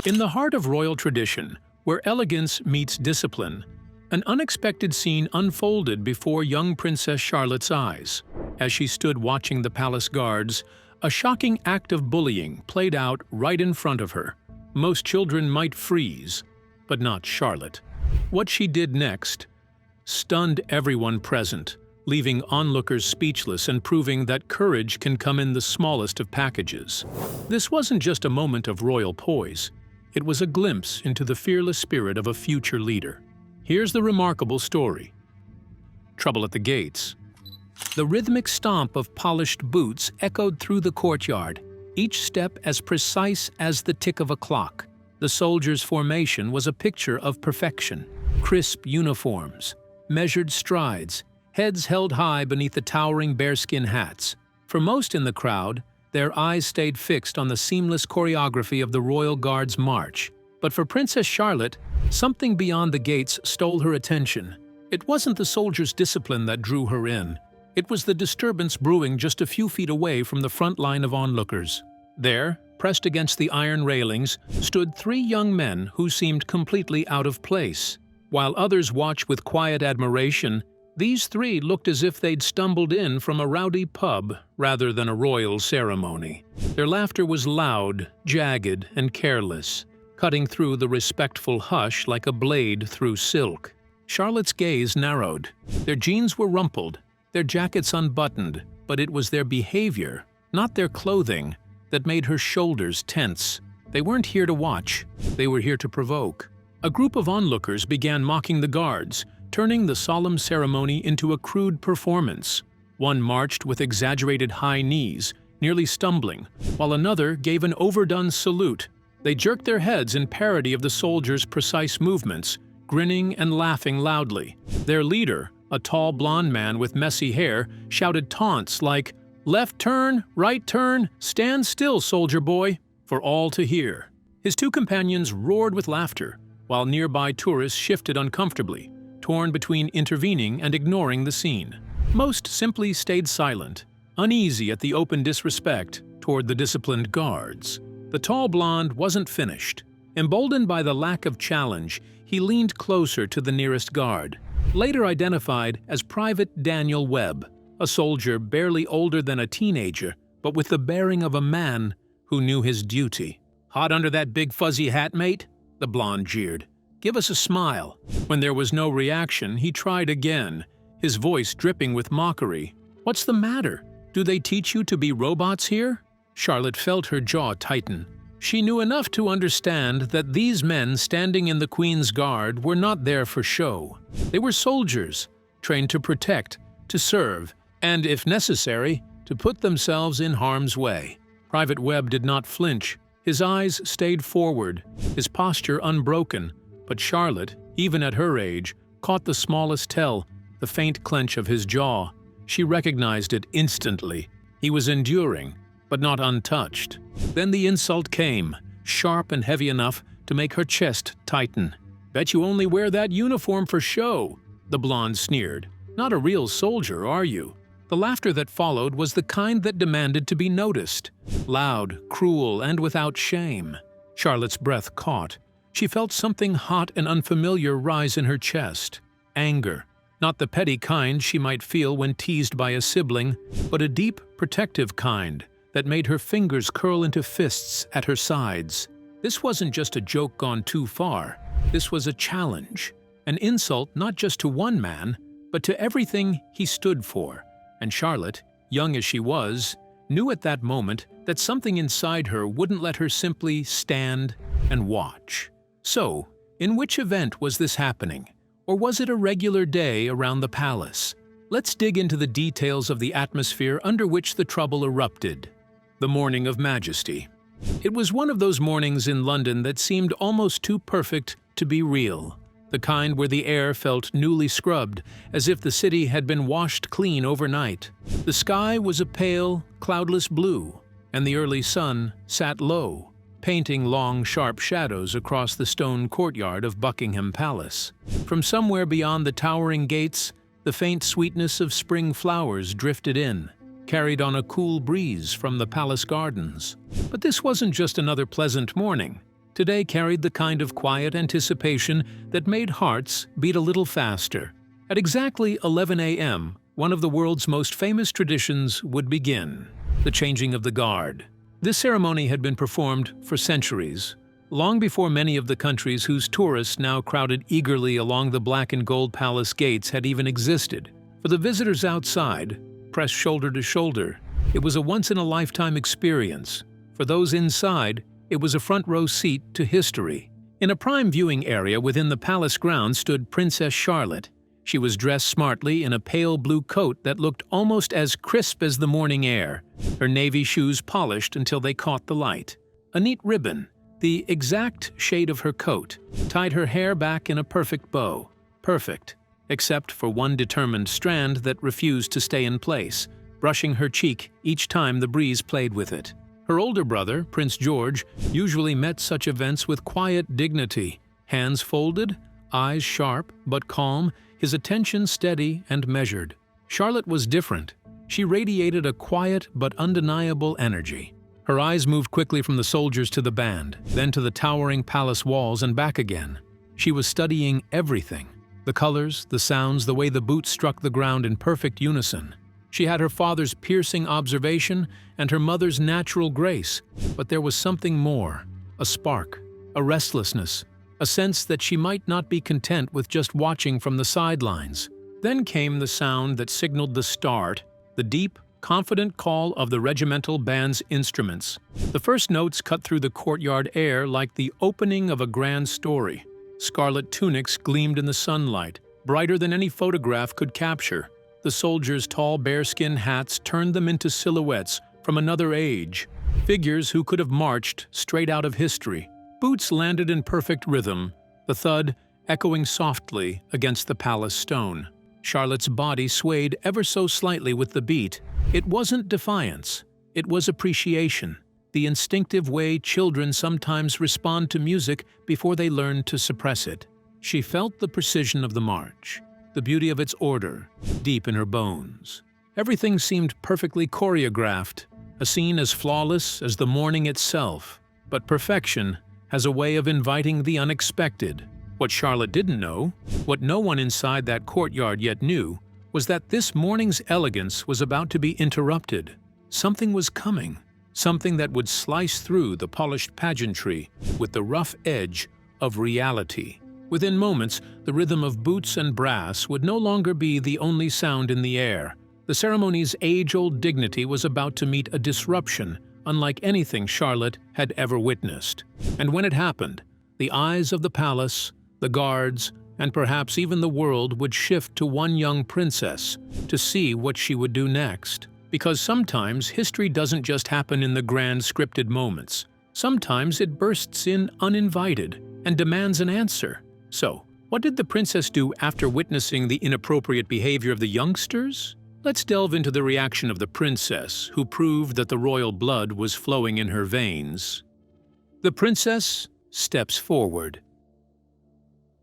In the heart of royal tradition, where elegance meets discipline, an unexpected scene unfolded before young Princess Charlotte's eyes. As she stood watching the palace guards, a shocking act of bullying played out right in front of her. Most children might freeze, but not Charlotte. What she did next stunned everyone present, leaving onlookers speechless and proving that courage can come in the smallest of packages. This wasn't just a moment of royal poise. It was a glimpse into the fearless spirit of a future leader. Here's the remarkable story. Trouble at the gates. The rhythmic stomp of polished boots echoed through the courtyard, each step as precise as the tick of a clock. The soldiers' formation was a picture of perfection. Crisp uniforms, measured strides, heads held high beneath the towering bearskin hats. For most in the crowd, their eyes stayed fixed on the seamless choreography of the Royal Guard's march. But for Princess Charlotte, something beyond the gates stole her attention. It wasn't the soldiers' discipline that drew her in. It was the disturbance brewing just a few feet away from the front line of onlookers. There, pressed against the iron railings, stood three young men who seemed completely out of place. While others watched with quiet admiration, these three looked as if they'd stumbled in from a rowdy pub rather than a royal ceremony. Their laughter was loud, jagged, and careless, cutting through the respectful hush like a blade through silk. Charlotte's gaze narrowed. Their jeans were rumpled, their jackets unbuttoned, but it was their behavior, not their clothing, that made her shoulders tense. They weren't here to watch, they were here to provoke. A group of onlookers began mocking the guards, turning the solemn ceremony into a crude performance. One marched with exaggerated high knees, nearly stumbling, while another gave an overdone salute. They jerked their heads in parody of the soldiers' precise movements, grinning and laughing loudly. Their leader, a tall blond man with messy hair, shouted taunts like, "Left turn, right turn, stand still, soldier boy," for all to hear. His two companions roared with laughter, while nearby tourists shifted uncomfortably, torn between intervening and ignoring the scene. Most simply stayed silent, uneasy at the open disrespect toward the disciplined guards. The tall blonde wasn't finished. Emboldened by the lack of challenge, he leaned closer to the nearest guard, later identified as Private Daniel Webb, a soldier barely older than a teenager, but with the bearing of a man who knew his duty. "Hot under that big fuzzy hat, mate?" the blonde jeered. "Give us a smile." When there was no reaction, he tried again, his voice dripping with mockery. "What's the matter? Do they teach you to be robots here?" Charlotte felt her jaw tighten. She knew enough to understand that these men standing in the Queen's Guard were not there for show. They were soldiers, trained to protect, to serve, and, if necessary, to put themselves in harm's way. Private Webb did not flinch. His eyes stayed forward, his posture unbroken. But Charlotte, even at her age, caught the smallest tell, the faint clench of his jaw. She recognized it instantly. He was enduring, but not untouched. Then the insult came, sharp and heavy enough to make her chest tighten. "Bet you only wear that uniform for show," the blonde sneered. "Not a real soldier, are you?" The laughter that followed was the kind that demanded to be noticed. Loud, cruel, and without shame. Charlotte's breath caught. She felt something hot and unfamiliar rise in her chest. Anger. Not the petty kind she might feel when teased by a sibling, but a deep, protective kind that made her fingers curl into fists at her sides. This wasn't just a joke gone too far. This was a challenge. An insult not just to one man, but to everything he stood for. And Charlotte, young as she was, knew at that moment that something inside her wouldn't let her simply stand and watch. So, in which event was this happening? Or was it a regular day around the palace? Let's dig into the details of the atmosphere under which the trouble erupted. The morning of majesty. It was one of those mornings in London that seemed almost too perfect to be real. The kind where the air felt newly scrubbed, as if the city had been washed clean overnight. The sky was a pale, cloudless blue, and the early sun sat low, painting long, sharp shadows across the stone courtyard of Buckingham Palace. From somewhere beyond the towering gates, the faint sweetness of spring flowers drifted in, carried on a cool breeze from the palace gardens. But this wasn't just another pleasant morning. today carried the kind of quiet anticipation that made hearts beat a little faster. At exactly 11 a.m., one of the world's most famous traditions would begin: the changing of the guard. This ceremony had been performed for centuries, long before many of the countries whose tourists now crowded eagerly along the black and gold palace gates had even existed. For the visitors outside, pressed shoulder to shoulder, it was a once-in-a-lifetime experience. For those inside, it was a front-row seat to history. In a prime viewing area within the palace grounds stood Princess Charlotte. She was dressed smartly in a pale blue coat that looked almost as crisp as the morning air, her navy shoes polished until they caught the light. A neat ribbon, the exact shade of her coat, tied her hair back in a perfect bow. Perfect, except for one determined strand that refused to stay in place, brushing her cheek each time the breeze played with it. Her older brother, Prince George, usually met such events with quiet dignity, hands folded, eyes sharp but calm, his attention steady and measured. Charlotte was different. She radiated a quiet but undeniable energy. Her eyes moved quickly from the soldiers to the band, then to the towering palace walls and back again. She was studying everything: the colors, the sounds, the way the boots struck the ground in perfect unison. She had her father's piercing observation and her mother's natural grace, but there was something more: a spark, a restlessness, a sense that she might not be content with just watching from the sidelines. Then came the sound that signaled the start, the deep, confident call of the regimental band's instruments. The first notes cut through the courtyard air like the opening of a grand story. Scarlet tunics gleamed in the sunlight, brighter than any photograph could capture. The soldiers' tall bearskin hats turned them into silhouettes from another age, figures who could have marched straight out of history. Boots landed in perfect rhythm, the thud echoing softly against the palace stone. Charlotte's body swayed ever so slightly with the beat. It wasn't defiance, it was appreciation, the instinctive way children sometimes respond to music before they learn to suppress it. She felt the precision of the march, the beauty of its order, deep in her bones. Everything seemed perfectly choreographed, a scene as flawless as the morning itself. But perfection has a way of inviting the unexpected. What Charlotte didn't know, what no one inside that courtyard yet knew, was that this morning's elegance was about to be interrupted. Something was coming, something that would slice through the polished pageantry with the rough edge of reality. Within moments, the rhythm of boots and brass would no longer be the only sound in the air. The ceremony's age-old dignity was about to meet a disruption unlike anything Charlotte had ever witnessed. And when it happened, the eyes of the palace, the guards, and perhaps even the world would shift to one young princess to see what she would do next. Because sometimes history doesn't just happen in the grand scripted moments. Sometimes it bursts in uninvited and demands an answer. So, what did the princess do after witnessing the inappropriate behavior of the youngsters? Let's delve into the reaction of the princess, who proved that the royal blood was flowing in her veins. The princess steps forward.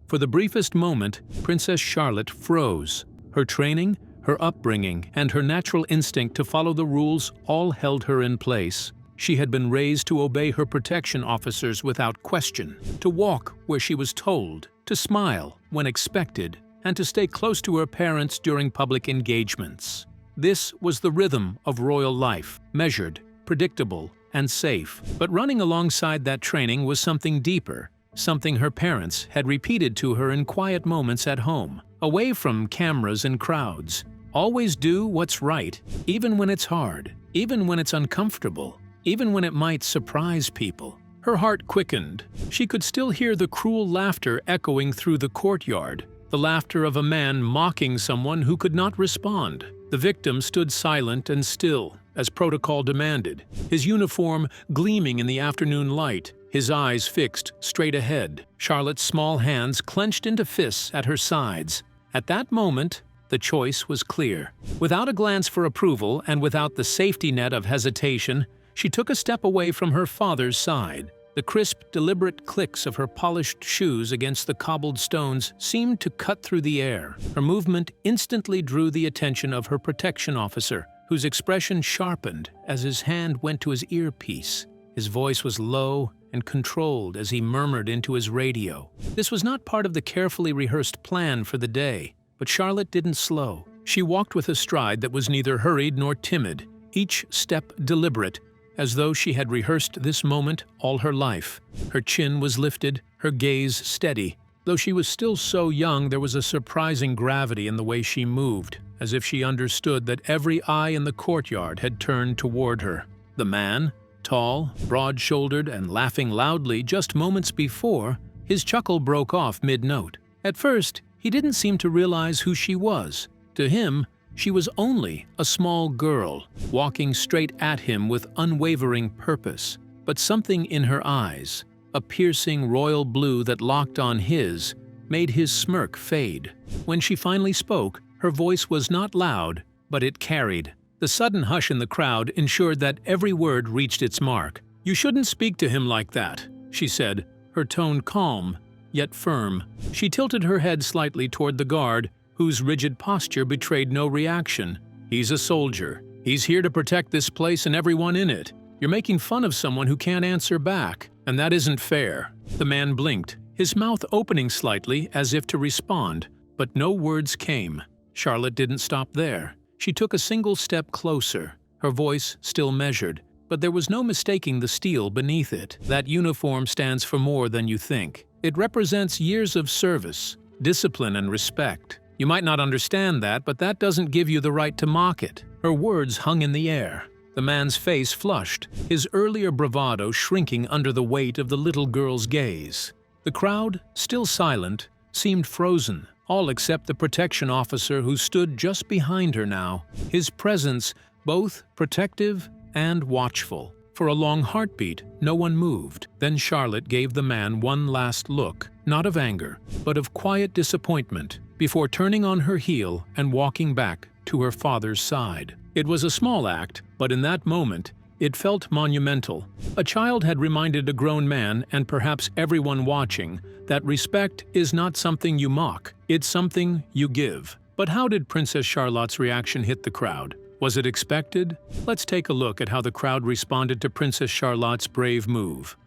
For the briefest moment, Princess Charlotte froze. Her training, her upbringing, and her natural instinct to follow the rules all held her in place. She had been raised to obey her protection officers without question, to walk where she was told, to smile when expected, and to stay close to her parents during public engagements. This was the rhythm of royal life, measured, predictable, and safe. But running alongside that training was something deeper, something her parents had repeated to her in quiet moments at home, away from cameras and crowds. Always do what's right, even when it's hard, even when it's uncomfortable, even when it might surprise people. Her heart quickened. She could still hear the cruel laughter echoing through the courtyard, the laughter of a man mocking someone who could not respond. The victim stood silent and still, as protocol demanded, his uniform gleaming in the afternoon light, his eyes fixed straight ahead, Charlotte's small hands clenched into fists at her sides. At that moment, the choice was clear. Without a glance for approval and without the safety net of hesitation, she took a step away from her father's side. The crisp, deliberate clicks of her polished shoes against the cobbled stones seemed to cut through the air. Her movement instantly drew the attention of her protection officer, whose expression sharpened as his hand went to his earpiece. His voice was low and controlled as he murmured into his radio. This was not part of the carefully rehearsed plan for the day, but Charlotte didn't slow. She walked with a stride that was neither hurried nor timid, each step deliberate, as though she had rehearsed this moment all her life. Her chin was lifted, her gaze steady. Though she was still so young, there was a surprising gravity in the way she moved, as if she understood that every eye in the courtyard had turned toward her. The man, tall, broad-shouldered, and laughing loudly just moments before, his chuckle broke off mid-note. At first, he didn't seem to realize who she was. To him, she was only a small girl, walking straight at him with unwavering purpose. But something in her eyes, a piercing royal blue that locked on his, made his smirk fade. When she finally spoke, her voice was not loud, but it carried. The sudden hush in the crowd ensured that every word reached its mark. "You shouldn't speak to him like that," she said, her tone calm, yet firm. She tilted her head slightly toward the guard, whose rigid posture betrayed no reaction. "He's a soldier. He's here to protect this place and everyone in it. You're making fun of someone who can't answer back, and that isn't fair." The man blinked, his mouth opening slightly as if to respond, but no words came. Charlotte didn't stop there. She took a single step closer, her voice still measured, but there was no mistaking the steel beneath it. "That uniform stands for more than you think. It represents years of service, discipline, and respect. You might not understand that, but that doesn't give you the right to mock it." Her words hung in the air. The man's face flushed, his earlier bravado shrinking under the weight of the little girl's gaze. The crowd, still silent, seemed frozen, all except the protection officer who stood just behind her now, his presence both protective and watchful. For a long heartbeat, no one moved. Then Charlotte gave the man one last look, not of anger, but of quiet disappointment, before turning on her heel and walking back to her father's side. It was a small act, but in that moment, it felt monumental. A child had reminded a grown man, and perhaps everyone watching, that respect is not something you mock, it's something you give. But how did Princess Charlotte's reaction hit the crowd? Was it expected? Let's take a look at how the crowd responded to Princess Charlotte's brave move.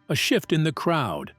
A shift in the crowd.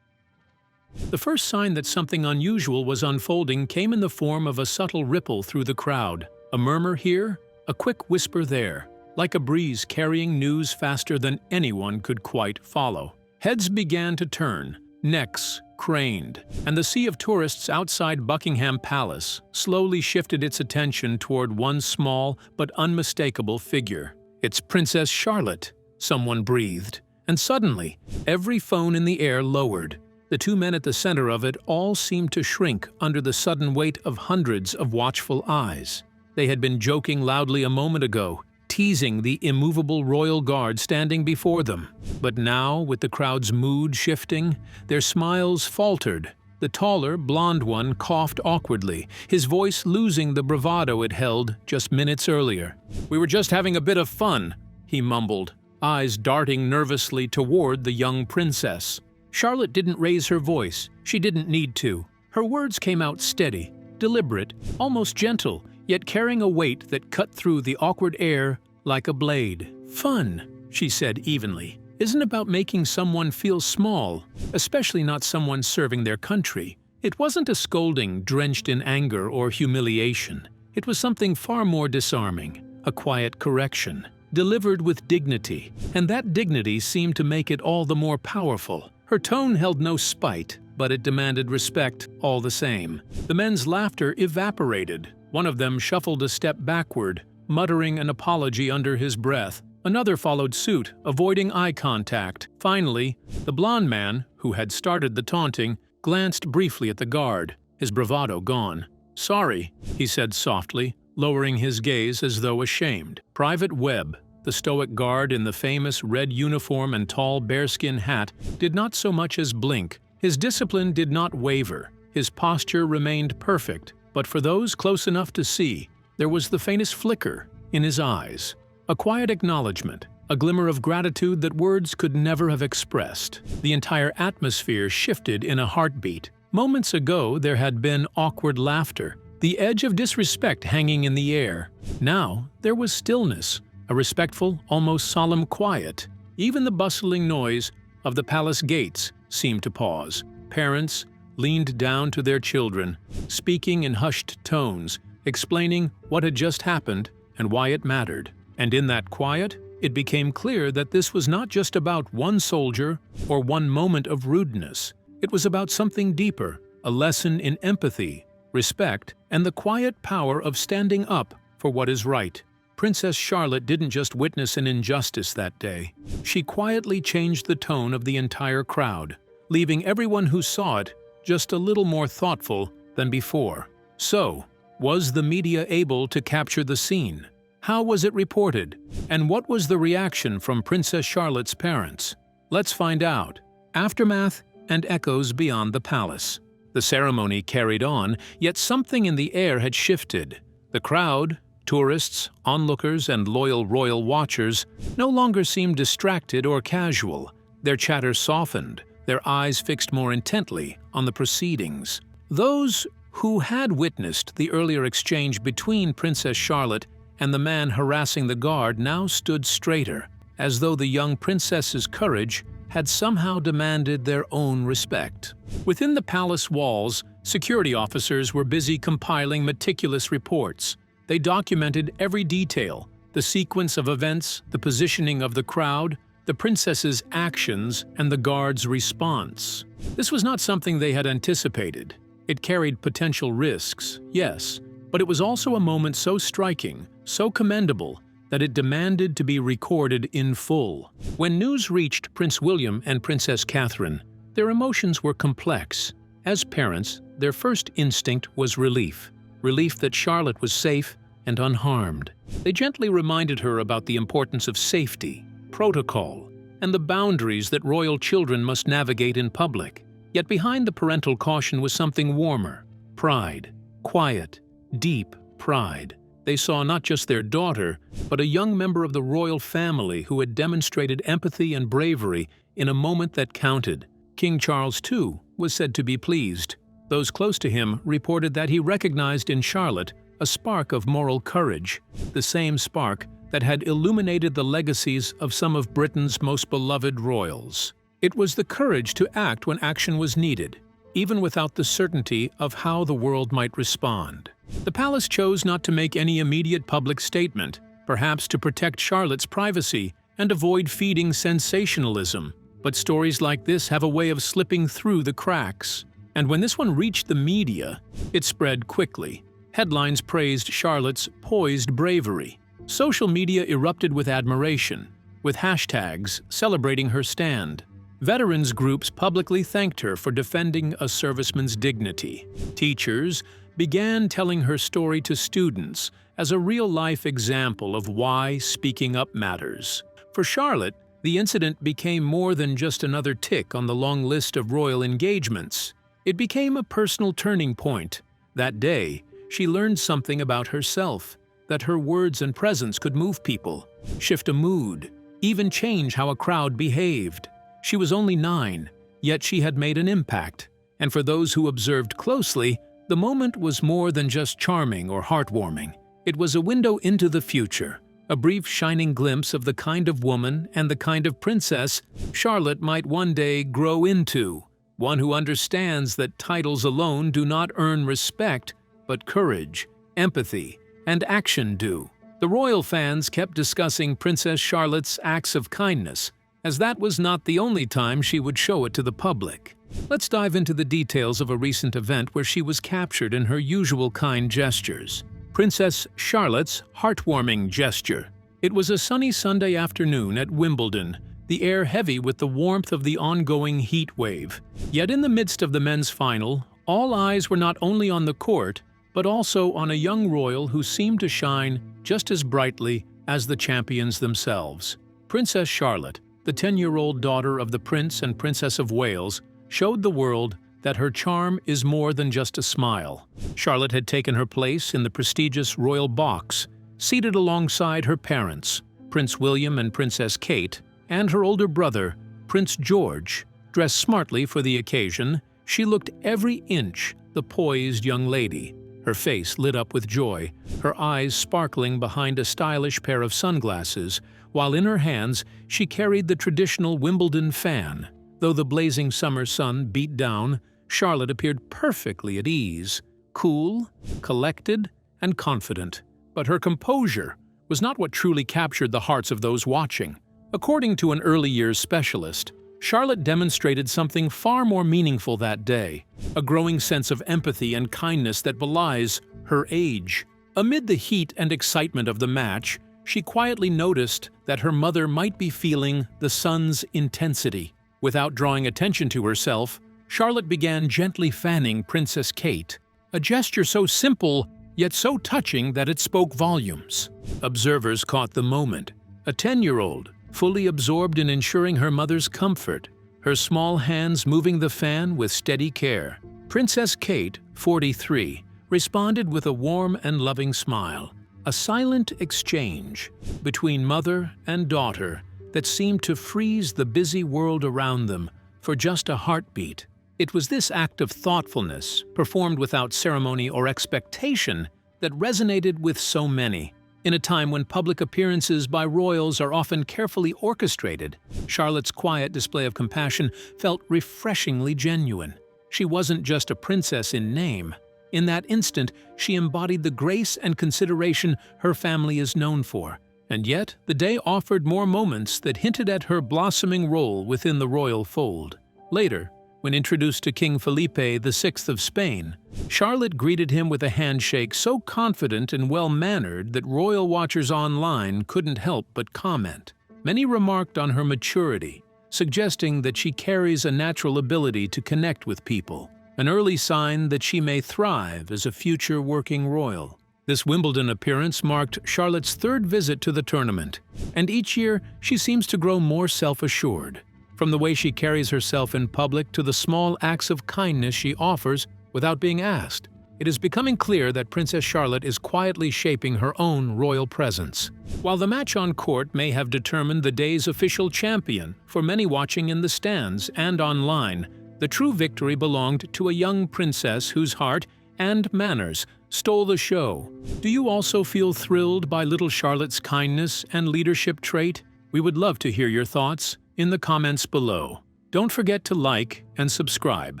The first sign that something unusual was unfolding came in the form of a subtle ripple through the crowd. A murmur here, a quick whisper there, like a breeze carrying news faster than anyone could quite follow. Heads began to turn, necks craned, and the sea of tourists outside Buckingham Palace slowly shifted its attention toward one small but unmistakable figure. "It's Princess Charlotte," someone breathed, and suddenly, every phone in the air lowered. The two men at the center of it all seemed to shrink under the sudden weight of hundreds of watchful eyes. They had been joking loudly a moment ago, teasing the immovable royal guard standing before them. But now, with the crowd's mood shifting, their smiles faltered. The taller, blonde one coughed awkwardly, his voice losing the bravado it held just minutes earlier. "We were just having a bit of fun," he mumbled, eyes darting nervously toward the young princess. Charlotte didn't raise her voice. She didn't need to. Her words came out steady, deliberate, almost gentle, yet carrying a weight that cut through the awkward air like a blade. "Fun," she said evenly, "isn't about making someone feel small, especially not someone serving their country." It wasn't a scolding drenched in anger or humiliation. It was something far more disarming, a quiet correction, delivered with dignity, and that dignity seemed to make it all the more powerful. Her tone held no spite, but it demanded respect all the same. The men's laughter evaporated. One of them shuffled a step backward, muttering an apology under his breath. Another followed suit, avoiding eye contact. Finally, the blond man, who had started the taunting, glanced briefly at the guard, his bravado gone. "Sorry," he said softly, lowering his gaze as though ashamed. Private Webb, the stoic guard in the famous red uniform and tall bearskin hat, did not so much as blink. His discipline did not waver. His posture remained perfect, but for those close enough to see, there was the faintest flicker in his eyes. A quiet acknowledgement, a glimmer of gratitude that words could never have expressed. The entire atmosphere shifted in a heartbeat. Moments ago there had been awkward laughter, the edge of disrespect hanging in the air. Now there was stillness, a respectful, almost solemn quiet. Even the bustling noise, of the palace gates seemed to pause. Parents leaned down to their children, speaking in hushed tones, explaining what had just happened and why it mattered. And in that quiet, it became clear that this was not just about one soldier or one moment of rudeness. It was about something deeper, a lesson in empathy, respect, and the quiet power of standing up for what is right. Princess Charlotte didn't just witness an injustice that day. She quietly changed the tone of the entire crowd, leaving everyone who saw it just a little more thoughtful than before. So, was the media able to capture the scene? How was it reported? And what was the reaction from Princess Charlotte's parents? Let's find out. Aftermath and echoes beyond the palace. The ceremony carried on, yet something in the air had shifted. The crowd, tourists, onlookers, and loyal royal watchers no longer seemed distracted or casual. Their chatter softened, their eyes fixed more intently on the proceedings. Those who had witnessed the earlier exchange between Princess Charlotte and the man harassing the guard now stood straighter, as though the young princess's courage had somehow demanded their own respect. Within the palace walls, security officers were busy compiling meticulous reports. They documented every detail, the sequence of events, the positioning of the crowd, the princess's actions, and the guard's response. This was not something they had anticipated. It carried potential risks, yes, but it was also a moment so striking, so commendable, that it demanded to be recorded in full. When news reached Prince William and Princess Catherine, their emotions were complex. As parents, their first instinct was relief. Relief that Charlotte was safe and unharmed. They gently reminded her about the importance of safety, protocol, and the boundaries that royal children must navigate in public. Yet behind the parental caution was something warmer: pride, quiet, deep pride. They saw not just their daughter, but a young member of the royal family who had demonstrated empathy and bravery in a moment that counted. King Charles, too, was said to be pleased. Those close to him reported that he recognized in Charlotte a spark of moral courage, the same spark that had illuminated the legacies of some of Britain's most beloved royals. It was the courage to act when action was needed, even without the certainty of how the world might respond. The palace chose not to make any immediate public statement, perhaps to protect Charlotte's privacy and avoid feeding sensationalism. But stories like this have a way of slipping through the cracks. And when this one reached the media, it spread quickly. Headlines praised Charlotte's poised bravery. Social media erupted with admiration, with hashtags celebrating her stand. Veterans groups publicly thanked her for defending a serviceman's dignity. Teachers began telling her story to students as a real-life example of why speaking up matters. For Charlotte, the incident became more than just another tick on the long list of royal engagements. It became a personal turning point. That day, she learned something about herself, that her words and presence could move people, shift a mood, even change how a crowd behaved. She was only 9, yet she had made an impact. And for those who observed closely, the moment was more than just charming or heartwarming. It was a window into the future, a brief shining glimpse of the kind of woman and the kind of princess Charlotte might one day grow into, one who understands that titles alone do not earn respect, but courage, empathy, and action do. The royal fans kept discussing Princess Charlotte's acts of kindness, as that was not the only time she would show it to the public. Let's dive into the details of a recent event where she was captured in her usual kind gestures. Princess Charlotte's heartwarming gesture. It was a sunny Sunday afternoon at Wimbledon, the air heavy with the warmth of the ongoing heat wave. Yet in the midst of the men's final, all eyes were not only on the court, but also on a young royal who seemed to shine just as brightly as the champions themselves. Princess Charlotte, the 10-year-old daughter of the Prince and Princess of Wales, showed the world that her charm is more than just a smile. Charlotte had taken her place in the prestigious royal box, seated alongside her parents, Prince William and Princess Kate, and her older brother, Prince George. Dressed smartly for the occasion, she looked every inch the poised young lady, her face lit up with joy, her eyes sparkling behind a stylish pair of sunglasses, while in her hands she carried the traditional Wimbledon fan. Though the blazing summer sun beat down, Charlotte appeared perfectly at ease, cool, collected, and confident. But her composure was not what truly captured the hearts of those watching. According to an early years specialist, Charlotte demonstrated something far more meaningful that day, a growing sense of empathy and kindness that belies her age. Amid the heat and excitement of the match, she quietly noticed that her mother might be feeling the sun's intensity. Without drawing attention to herself, Charlotte began gently fanning Princess Kate, a gesture so simple yet so touching that it spoke volumes. Observers caught the moment. A 10-year-old, fully absorbed in ensuring her mother's comfort, her small hands moving the fan with steady care. Princess Kate, 43, responded with a warm and loving smile, a silent exchange between mother and daughter that seemed to freeze the busy world around them for just a heartbeat. It was this act of thoughtfulness, performed without ceremony or expectation, that resonated with so many. In a time when public appearances by royals are often carefully orchestrated, Charlotte's quiet display of compassion felt refreshingly genuine. She wasn't just a princess in name. In that instant, she embodied the grace and consideration her family is known for. And yet, the day offered more moments that hinted at her blossoming role within the royal fold. Later, when introduced to King Felipe VI of Spain, Charlotte greeted him with a handshake so confident and well-mannered that royal watchers online couldn't help but comment. Many remarked on her maturity, suggesting that she carries a natural ability to connect with people, an early sign that she may thrive as a future working royal. This Wimbledon appearance marked Charlotte's third visit to the tournament, and each year she seems to grow more self-assured. From the way she carries herself in public to the small acts of kindness she offers without being asked, it is becoming clear that Princess Charlotte is quietly shaping her own royal presence. While the match on court may have determined the day's official champion, for many watching in the stands and online, the true victory belonged to a young princess whose heart and manners stole the show. Do you also feel thrilled by little Charlotte's kindness and leadership trait? We would love to hear your thoughts in the comments below. Don't forget to like and subscribe.